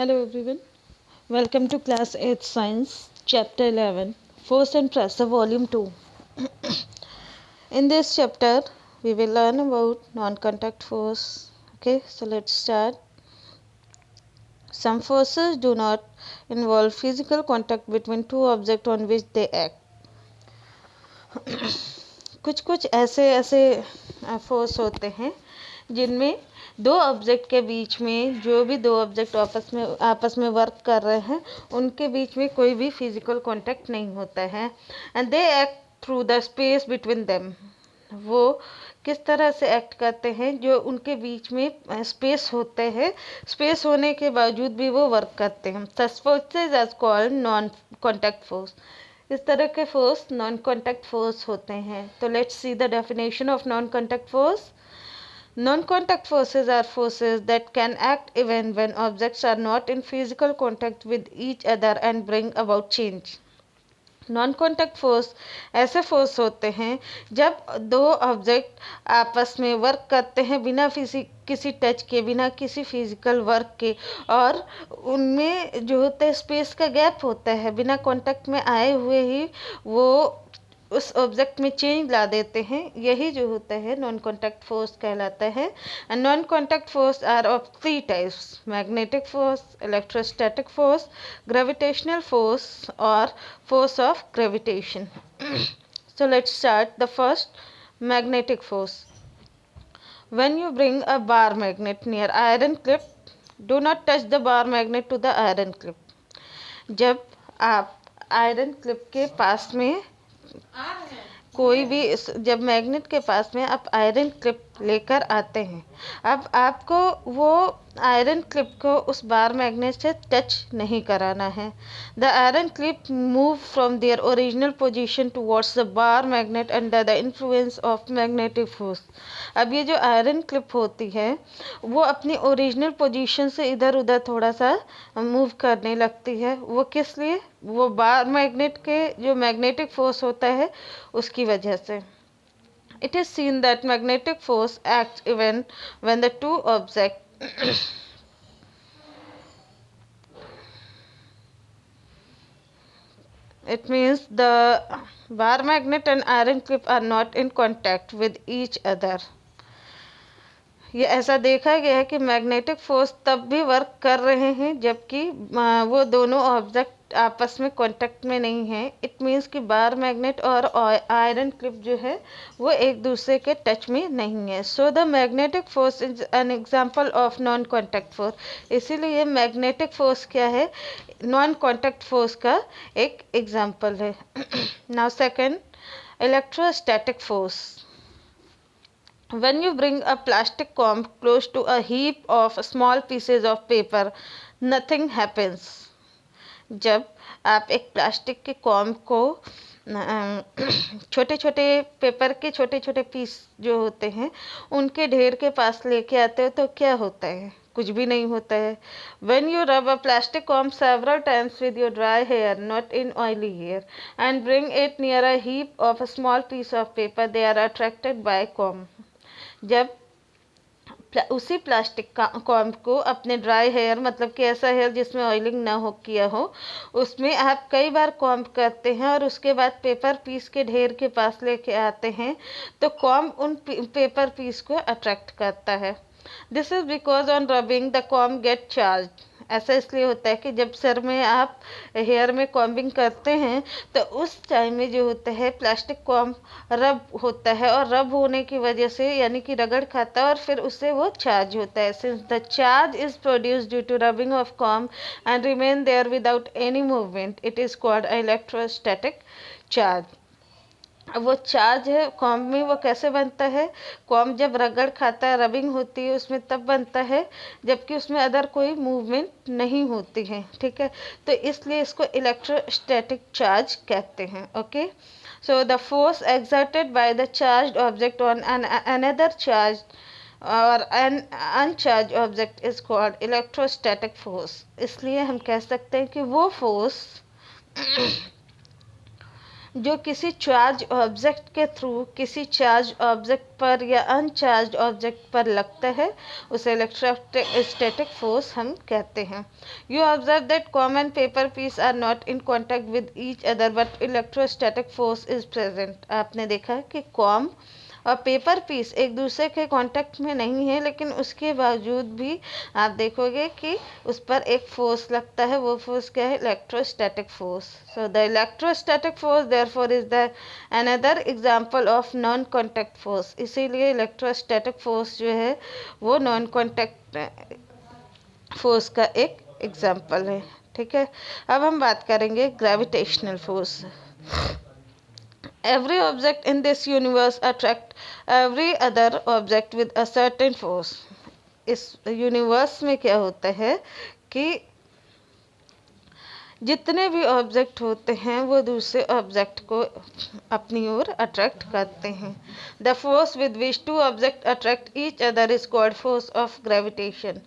Hello everyone, welcome to class 8 science chapter 11 Force and Pressure volume 2. In this chapter we will learn about non-contact force. Okay, so let's start. Some forces do not involve physical contact between two objects on which they act. कुछ कुछ ऐसे force होते हैं जिनमें दो object के बीच में, जो भी दो ऑब्जेक्ट आपस में वर्क कर रहे हैं, उनके बीच में कोई भी फिजिकल कांटेक्ट नहीं होता है and they act through the space between them. वो किस तरह से एक्ट करते हैं? जो उनके बीच में स्पेस होते हैं, स्पेस होने के बावजूद भी वो वर्क करते हैं. Such forces are called non contact force. इस तरह के फोर्स नॉन कॉन्टैक्ट फोर्स होते हैं. तो let's see the definition of non contact force. Non-contact forces are forces that can act even when objects are not in physical contact with each other and bring about change. Non contact force ऐसे force होते हैं जब दो object आपस में work करते हैं बिना किसी टच के, बिना किसी फिजिकल वर्क के, और उनमें जो होता है स्पेस का गैप होता है, बिना कांटेक्ट में आए हुए ही वो उस ऑब्जेक्ट में चेंज ला देते हैं. यही जो होता है नॉन कॉन्टैक्ट फोर्स कहलाता है. And non contact force are of three types: magnetic force, electrostatic force, gravitational force और force of gravitation. So let's start. The first, magnetic force. When you bring a bar magnet near iron clip, do not touch the bar magnet to the iron clip. जब आप iron clip के पास में कोई भी, जब magnet के पास में आप आयरन क्लिप लेकर आते हैं, अब आपको वो आयरन क्लिप को उस बार मैग्नेट से टच नहीं कराना है. The iron clip move from their original position towards the bar magnet under the influence of magnetic force. अब ये जो आयरन क्लिप होती है वो अपनी ओरिजिनल पोजीशन से इधर उधर थोड़ा सा मूव करने लगती है. वो किस लिए? वो बार मैग्नेट के जो मैग्नेटिक फोर्स होता है उसकी वजह से. It is seen that magnetic force acts even when the two objects it means the bar magnet and iron clip are not in contact with each other. ये ऐसा देखा गया है कि मैग्नेटिक फोर्स तब भी वर्क कर रहे हैं जबकि वो दोनों ऑब्जेक्ट आपस में कांटेक्ट में नहीं है. इट मीन्स कि बार मैग्नेट और आयरन क्लिप जो है वो एक दूसरे के टच में नहीं है. So the magnetic force is an example of non contact force. इसीलिए मैग्नेटिक फोर्स क्या है? नॉन कांटेक्ट फोर्स का एक एग्जांपल है. Now second, electrostatic force. When you bring a plastic comb close to a heap of small pieces of paper, nothing happens. जब आप एक plastic के कॉम्ब को छोटे छोटे पेपर के छोटे छोटे पीस जो होते हैं उनके ढेर के पास लेके आते हो तो क्या होता है? कुछ भी नहीं होता है. When you rub a plastic comb several times with your dry hair, not in oily hair, and bring it near a heap of a small piece of paper, they are attracted by comb. जब उसी plastic comb को अपने dry hair, मतलब कि ऐसा hair जिसमें oiling ना हो किया हो, उसमें आप कई बार कॉम्ब करते हैं और उसके बाद पेपर पीस के ढेर के पास लेके आते हैं तो कॉम्ब उन पेपर पीस को अट्रैक्ट करता है. This is because on rubbing the comb gate charge. ऐसा इसलिए होता है कि जब सर में आप हेयर में कॉम्बिंग करते हैं तो उस टाइम में जो होता है प्लास्टिक कॉम्ब रब होता है और रब होने की वजह से यानी कि रगड़ खाता है और फिर उससे वो चार्ज होता है. Since the charge is produce due to rubbing of comb and remain there without any movement, it is called electrostatic charge. अब वो चार्ज है कॉम्ब में, वो कैसे बनता है? कॉम्ब जब रगड़ खाता है, रबिंग होती है उसमें, तब बनता है जबकि उसमें अदर कोई मूवमेंट नहीं होती है. ठीक है, तो इसलिए इसको इलेक्ट्रोस्टैटिक चार्ज कहते हैं. Okay, so the force exerted by the charged object on another charge और an uncharged object is called electrostatic force. इसलिए हम कह सकते हैं कि वो फोर्स जो किसी चार्ज ऑब्जेक्ट के थ्रू किसी चार्ज ऑब्जेक्ट पर या अनचार्ज ऑब्जेक्ट पर लगता है उसे इलेक्ट्रोस्टैटिक फोर्स हम कहते हैं। You observe that comb and paper piece are not in contact with each other but electrostatic force is present. आपने देखा कि कॉम और पेपर पीस एक दूसरे के कांटेक्ट में नहीं है, लेकिन उसके बावजूद भी आप देखोगे कि उस पर एक फोर्स लगता है। वो फोर्स क्या है? Electrostatic force. So the electrostatic force therefore is the another example of non contact force. इसीलिए इलेक्ट्रोस्टैटिक फोर्स जो है वो नॉन कांटेक्ट फोर्स का एक एग्जाम्पल है। ठीक है, अब हम बात करेंगे gravitational force. Every object in this universe attract every other object with a certain force. इस यूनिवर्स में क्या होता है कि जितने भी ऑब्जेक्ट होते हैं वो दूसरे ऑब्जेक्ट को अपनी ओर अट्रैक्ट करते हैं। The force with which two object attract each other is called force of gravitation.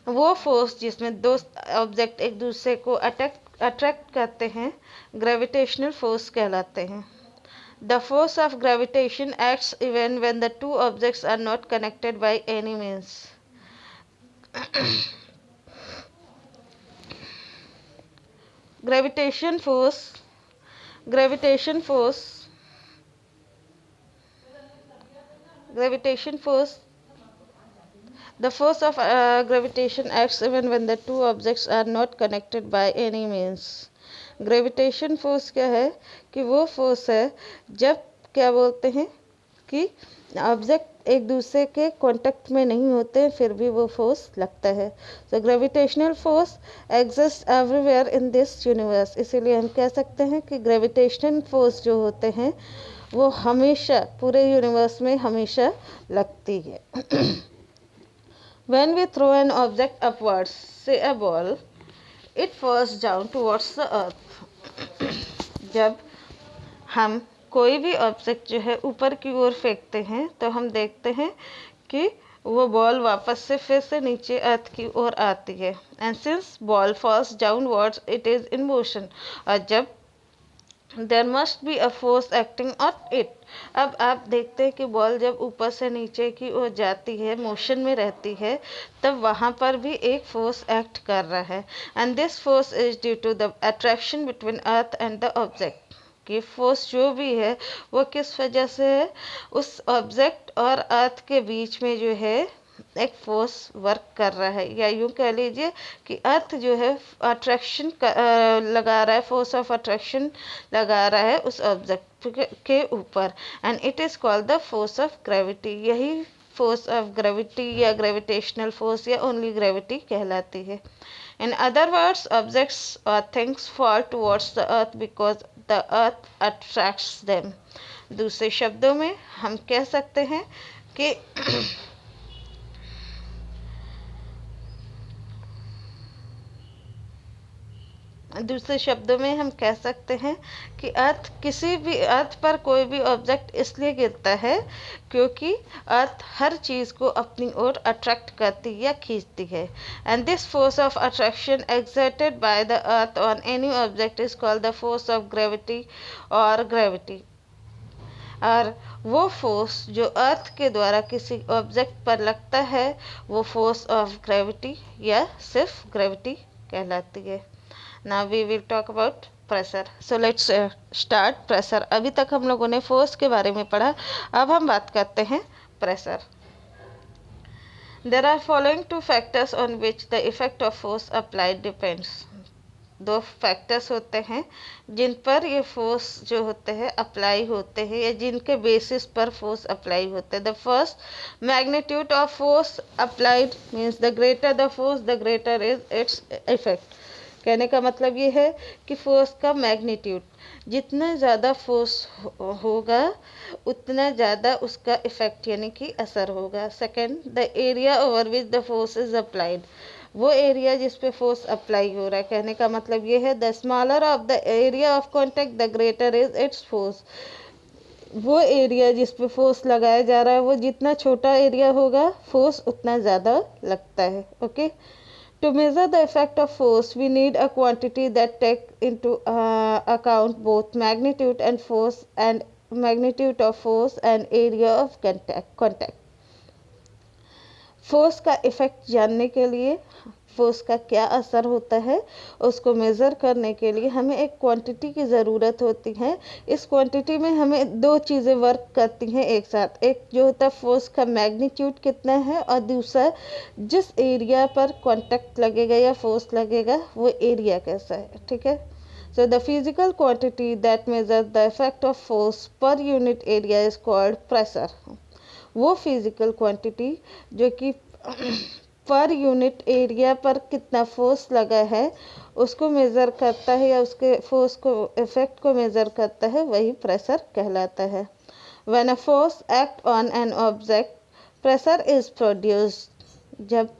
वो फोर्स जिसमें दो ऑब्जेक्ट एक दूसरे को अट्रैक्ट करते हैं ग्रेविटेशनल फोर्स कहलाते हैं। The force of gravitation acts even when the two objects are not connected by any means. Gravitation force. Gravitation force. Gravitation force. The force of gravitation acts even when the two objects are not connected by any means. Gravitation force क्या है कि वो force है जब क्या बोलते हैं कि ऑब्जेक्ट एक दूसरे के कांटेक्ट में नहीं होते फिर भी वो फोर्स लगता है। So gravitational force exist everywhere in this universe. इसीलिए हम कह सकते हैं कि ग्रेविटेशनल फोर्स जो होते हैं वो हमेशा पूरे यूनिवर्स में हमेशा लगती है। When we throw an object upwards, say a ball, it falls down towards the earth. जब हम कोई भी ऑब्जेक्ट जो है ऊपर की ओर फेंकते हैं तो हम देखते हैं कि वो बॉल वापस से फिर से नीचे अर्थ की ओर आती है। And since ball falls downwards it is in motion. और जब there must be a force acting on it. अब आप देखते हैं कि बॉल जब ऊपर से नीचे की ओर जाती है मोशन में रहती है तब वहाँ पर भी एक फोर्स एक्ट कर रहा है। And this force is due to the attraction between earth and the object. कि फोर्स जो भी है वो किस वजह से है? उस ऑब्जेक्ट और अर्थ के बीच में जो है एक फोर्स वर्क कर रहा है, या यूँ कह लीजिए कि अर्थ जो है अट्रैक्शन लगा रहा है, फोर्स ऑफ अट्रैक्शन लगा रहा है उस ऑब्जेक्ट के ऊपर। And it is called the force of gravity. यही फोर्स ऑफ ग्रेविटी या ग्रेविटेशनल फोर्स या ओनली ग्रेविटी कहलाती है। In other words, objects or things fall towards the earth because the earth attracts them. दूसरे शब्दों में हम कह सकते हैं कि अर्थ पर कोई भी ऑब्जेक्ट इसलिए गिरता है क्योंकि अर्थ हर चीज़ को अपनी ओर अट्रैक्ट करती या खींचती है। And this force of attraction exerted by the earth on any object is called the force of gravity और ग्रेविटी। और वो फोर्स जो अर्थ के द्वारा किसी ऑब्जेक्ट पर लगता है वो फोर्स ऑफ ग्रेविटी या सिर्फ ग्रेविटी कहलाती है। Now we will talk about pressure. So let's start pressure. अभी तक हम लोगों ने फोर्स के बारे में पढ़ा, अब हम बात करते हैं pressure. There are following two factors on which the effect of force applied depends. दो फैक्टर्स होते हैं जिन पर ये फोर्स जो होते हैं अप्लाई होते हैं या जिनके बेसिस पर फोर्स अप्लाई होते हैं। The first magnitude of force applied means the greater the force the greater is its effect. कहने का मतलब ये है कि फोर्स का मैग्नीट्यूड, जितना ज़्यादा फोर्स होगा उतना ज़्यादा उसका इफ़ेक्ट यानी कि असर होगा। Second, the area over which the force is applied. वो एरिया जिस पे फोर्स अप्लाई हो रहा है, कहने का मतलब ये है the smaller of the area of contact the greater is its force. वो एरिया जिस पे फोर्स लगाया जा रहा है वो जितना छोटा एरिया होगा फोर्स उतना ज़्यादा लगता है। Okay, To measure the effect of force, we need a quantity that takes into account both magnitude of force and area of contact. Force का इफ़ेक्ट जानने के लिए, फोर्स का क्या असर होता है, उसको मेज़र करने के लिए हमें एक क्वांटिटी की ज़रूरत होती है। इस क्वांटिटी में हमें दो चीज़ें वर्क करती हैं एक साथ। एक जो होता है फोर्स का मैग्नीट्यूड कितना है, और दूसरा जिस एरिया पर कांटेक्ट लगेगा या फोर्स लगेगा वो एरिया कैसा है। ठीक है। So the physical quantity that measures the effect of force per unit area is called pressure. वो फिजिकल क्वांटिटी जो कि पर यूनिट एरिया पर कितना फोर्स लगा है उसको मेज़र करता है, या उसके फोर्स को इफेक्ट को मेज़र करता है, वही प्रेशर कहलाता है। When a force act on an object, pressure is produced. जब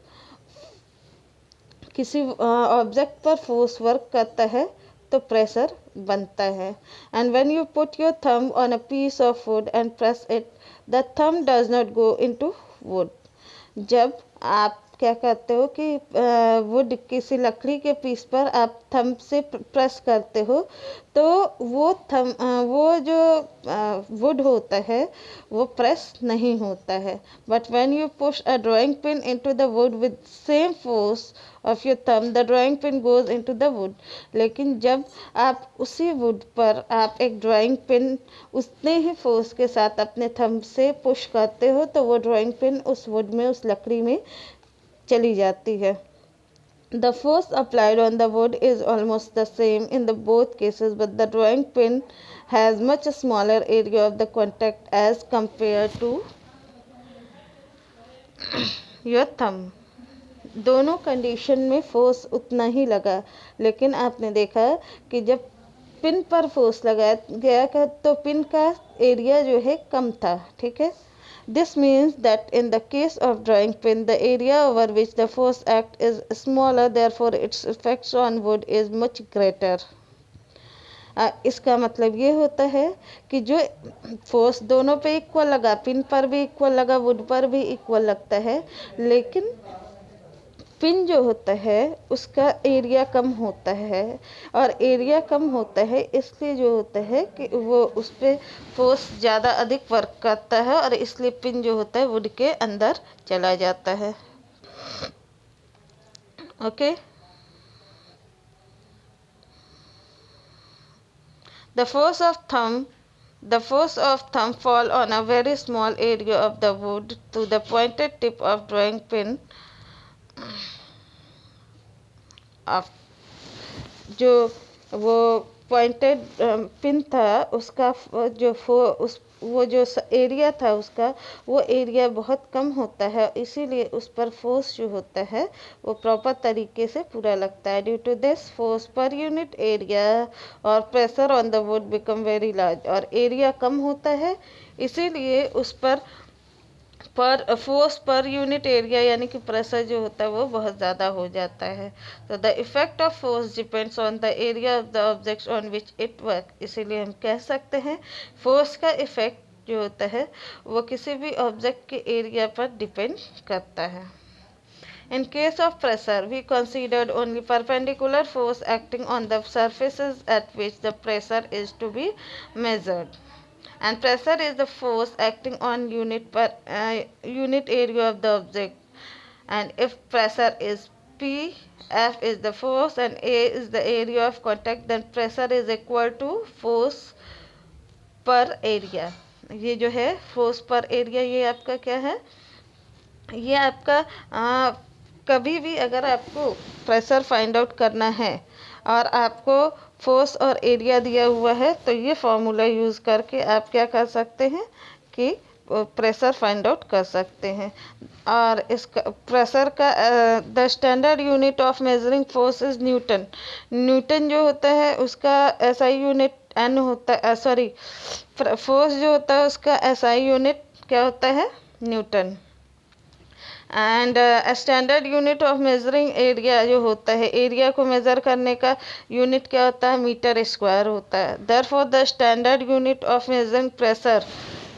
किसी ऑब्जेक्ट पर फोर्स वर्क करता है तो प्रेशर बनता है। And when you put your thumb on a piece of wood and press it, the thumb does not go into wood. जब आप क्या करते हो कि वुड किसी लकड़ी के पीस पर आप थंब से प्रेस करते हो तो वो जो वुड होता है वो प्रेस नहीं होता है। But when you push a drawing pin into the wood with same force of your thumb, the drawing pin goes into the wood. लेकिन जब आप उसी वुड पर आप एक ड्राइंग पिन उतने ही फोर्स के साथ अपने थंब से पुश करते हो तो वो ड्राइंग पिन उस वुड में, उस लकड़ी में चली जाती है। The force applied on the wood is almost the same in the both cases, but the drawing pin has much smaller area of the contact as compared to your thumb. दोनों condition में force उतना ही लगा, लेकिन आपने देखा कि जब pin पर फोर्स लगाया गया तो पिन का एरिया जो है कम था। ठीक है। This means that in the case of drawing pin, the area over which the force act is smaller, therefore its effects on wood is much greater. इसका मतलब ये होता है कि जो फोर्स दोनों पे इक्वल लगा, पिन पर भी इक्वल लगा, वुड पर भी इक्वल लगता है, लेकिन पिन जो होता है उसका एरिया कम होता है, और एरिया कम होता है इसलिए जो होता है कि वो उस पर फोर्स ज़्यादा अधिक वर्क करता है, और इसलिए पिन जो होता है वुड के अंदर चला जाता है। Okay. The force of thumb fall on a very small area of the wood to the pointed tip of drawing pin of जो वो पॉइंटेड पिन था उसका वो जो एरिया था उसका, वो एरिया बहुत कम होता है, इसीलिए उस पर फोर्स जो होता है वो प्रॉपर तरीके से पूरा लगता है। Due to this force per unit area और pressure on the wood become very large. और एरिया कम होता है इसीलिए उस पर फोर्स पर यूनिट एरिया यानी कि प्रेशर जो होता है वो बहुत ज़्यादा हो जाता है। तो the effect of force depends on the area of the object on which it work. इसीलिए हम कह सकते हैं फोर्स का इफेक्ट जो होता है वो किसी भी ऑब्जेक्ट के एरिया पर डिपेंड करता है। In case of pressure, we considered only perpendicular force acting on the surfaces at which the pressure is to be measured. And pressure is the force acting on unit area of the object. And if pressure is P, F is the force and A is the area of contact, then pressure is equal to force per area. ये जो है force पर area, ये आपका क्या है, ये आपका कभी भी अगर आपको प्रेशर फाइंड आउट करना है और आपको फोर्स और एरिया दिया हुआ है तो ये फॉर्मूला यूज़ करके आप क्या कर सकते हैं कि प्रेशर फाइंड आउट कर सकते हैं। और इसका प्रेशर का the standard unit of measuring force is Newton. Newton जो होता है उसका एसआई यूनिट एन होता है, सॉरी फोर्स जो होता है उसका एसआई यूनिट क्या होता है, Newton. And standard unit of measuring area जो होता है, एरिया को मेज़र करने का यूनिट क्या होता है, मीटर स्क्वायर होता है। Therefore the standard unit of measuring pressure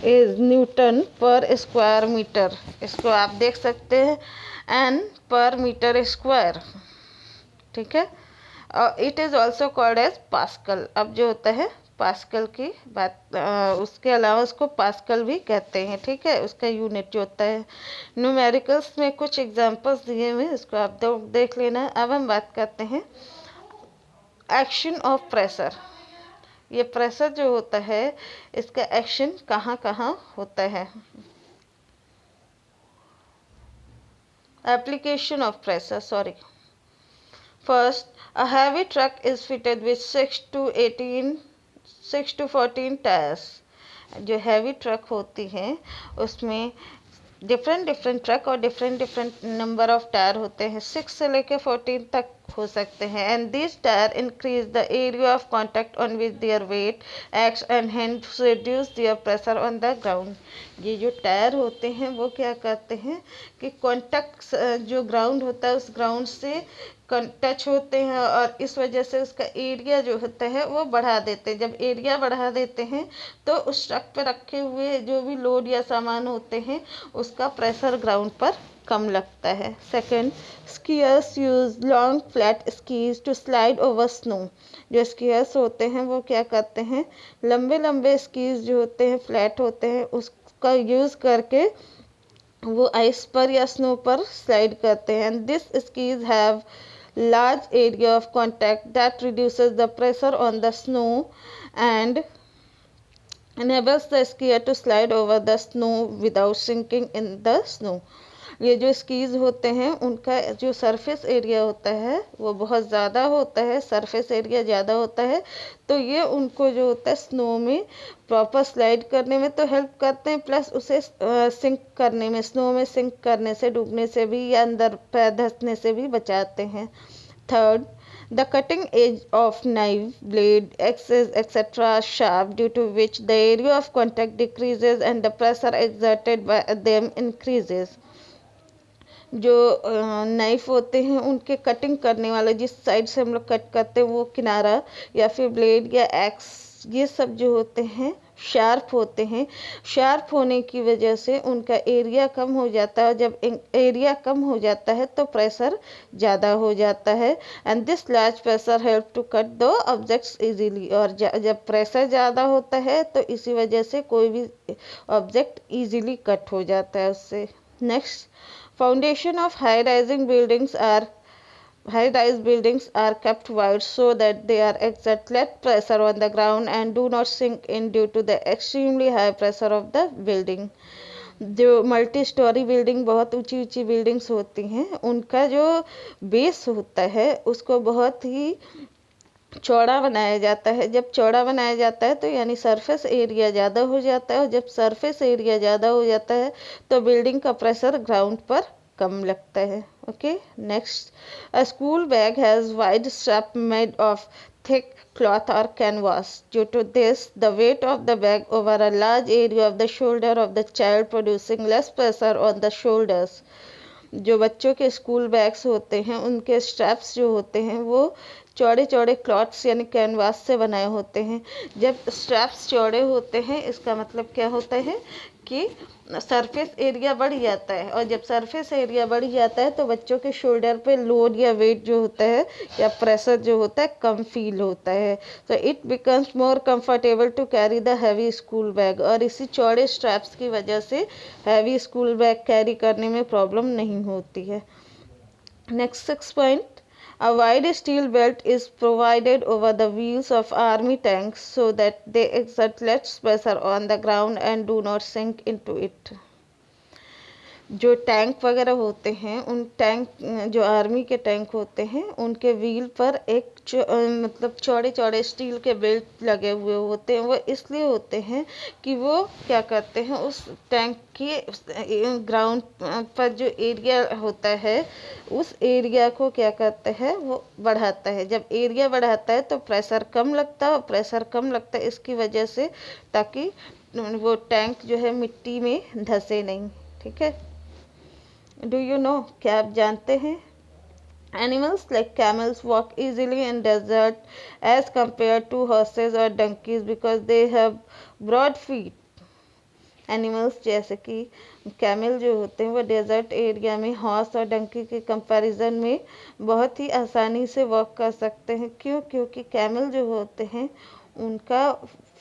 is Newton पर स्क्वायर मीटर। इसको आप देख सकते हैं, एन पर मीटर स्क्वायर, ठीक है। It is also called as pascal. अब जो होता है पास्कल की बात, उसके अलावा उसको पास्कल भी कहते हैं, ठीक है, उसका यूनिट जो होता है। न्यूमेरिकल्स में कुछ एग्जांपल्स दिए हुए, इसको आप देख लेना। अब हम बात करते हैं एक्शन ऑफ प्रेशर। ये प्रेशर जो होता है इसका एक्शन कहाँ कहाँ होता है। Application of pressure, sorry. First, a heavy truck is fitted with 6 to 14 tyres. जो हैवी ट्रक होती हैं उसमें डिफरेंट ट्रक और डिफरेंट नंबर ऑफ टायर होते हैं, 6 से लेकर 14 तक हो सकते हैं। And this tyre increase the area of contact on which their weight acts and hence reduce their pressure on the ground. ये जो टायर होते हैं वो क्या करते हैं कि कॉन्टैक्ट जो ग्राउंड होता है उस ग्राउंड से टच होते हैं और इस वजह से उसका एरिया जो होता है वो बढ़ा देते हैं। जब एरिया बढ़ा देते हैं तो उस ट्रक पर रखे हुए जो भी लोड या सामान होते हैं उसका प्रेशर ग्राउंड पर कम लगता है। Second, skiers use long flat skis to slide over snow. जो स्कीयर्स होते हैं वो क्या करते हैं, लंबे लंबे स्कीज जो होते हैं फ्लैट होते हैं उसका यूज़ करके वो आइस पर या स्नो पर स्लाइड करते हैं। This skis have large area of contact that reduces the pressure on the snow and enables the skier to slide over the snow without sinking in the snow। ये जो skis होते हैं उनका जो surface area होता है वो बहुत ज़्यादा होता है, सरफेस एरिया ज़्यादा होता है, तो ये उनको जो होता है स्नो में प्रॉपर स्लाइड करने में तो हेल्प करते हैं, प्लस उसे सिंक करने में, स्नो में सिंक करने से, डूबने से भी या अंदर पैर धंसने से भी बचाते हैं। Third, the cutting edge of knife blade axes etc sharp, due to which the area of contact decreases and the pressure exerted by them increases। जो नाइफ होते हैं उनके कटिंग करने वाले, जिस साइड से हम लोग कट करते हैं वो किनारा या फिर ब्लेड या एक्स, ये सब जो होते हैं शार्प होते हैं। शार्प होने की वजह से उनका एरिया कम हो जाता है, जब एरिया कम हो जाता है तो प्रेशर ज़्यादा हो जाता है। And this large pressure help to cut the objects easily. और जब प्रेशर ज़्यादा होता है तो इसी वजह से कोई भी ऑब्जेक्ट इजीली कट हो जाता है उससे। Next, foundation of high-rise buildings are kept wide so that they are exert less pressure on the ground and do not sink in due to the extremely high pressure of the building। जो multi storey building, बहुत ऊंची ऊंची buildings होती हैं, उनका जो base होता है उसको बहुत ही चौड़ा बनाया जाता है। जब चौड़ा बनाया जाता है तो यानी सरफेस एरिया ज़्यादा हो जाता है, और जब सरफेस एरिया ज़्यादा हो जाता है तो बिल्डिंग का प्रेशर ग्राउंड पर कम लगता है। Okay, next, a school bag has wide strap made of thick cloth or canvas। Due to this, the weight of the bag over a large area of the shoulder of the child producing less pressure on the shoulders। जो बच्चों के school bags होते हैं उनके straps जो होते हैं वो चौड़े चौड़े क्लॉथ्स यानी कैनवास से बनाए होते हैं। जब स्ट्रैप्स चौड़े होते हैं इसका मतलब क्या होता है कि सरफेस एरिया बढ़ जाता है, और जब सरफेस एरिया बढ़ जाता है तो बच्चों के शोल्डर पे लोड या वेट जो होता है या प्रेशर जो होता है कम फील होता है। तो it becomes more comfortable to carry the heavy school bag. और इसी चौड़े स्ट्रैप्स की वजह से हैवी स्कूल बैग कैरी करने में प्रॉब्लम नहीं होती है। Next 6 point, a wide steel belt is provided over the wheels of army tanks so that they exert less pressure on the ground and do not sink into it। जो tank वगैरह होते हैं उन tank, जो army के tank होते हैं उनके व्हील पर एक मतलब चौड़े चौड़े स्टील के बेल्ट लगे हुए होते हैं। वो इसलिए होते हैं कि वो क्या करते हैं, उस टैंक के ग्राउंड पर जो एरिया होता है उस एरिया को क्या करता है, वो बढ़ाता है। जब एरिया बढ़ाता है तो प्रेशर कम लगता है, और प्रेशर कम लगता है इसकी वजह से, ताकि वो टैंक जो है मिट्टी में धंसे नहीं। ठीक है, डू यू नो, क्या आप जानते हैं, animals like camels walk easily in desert as compare to horses और donkeys because they have broad feet. Animals जैसे कि कैमल जो होते हैं वो डेजर्ट एरिया में हॉर्स और डंकी के कंपैरिजन में बहुत ही आसानी से वॉक कर सकते हैं। क्यों? क्योंकि कैमल जो होते हैं उनका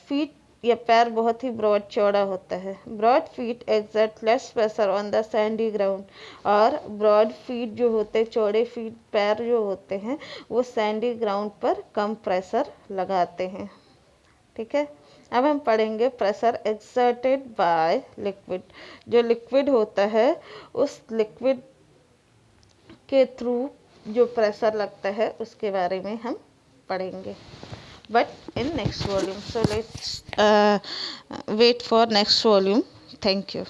फीट या पैर बहुत ही ब्रॉड चौड़ा होता है। Broad feet exert less pressure on the sandy ground, और ब्रॉड फीट जो होते हैं, चौड़े फीट पैर जो होते हैं वो सैंडी ग्राउंड पर कम प्रेशर लगाते हैं। ठीक है, अब हम पढ़ेंगे प्रेशर एक्सर्टेड बाय लिक्विड। जो लिक्विड होता है उस लिक्विड के थ्रू जो प्रेशर लगता है उसके बारे में हम पढ़ेंगे, but in next volume. So let's wait for next volume. Thank you.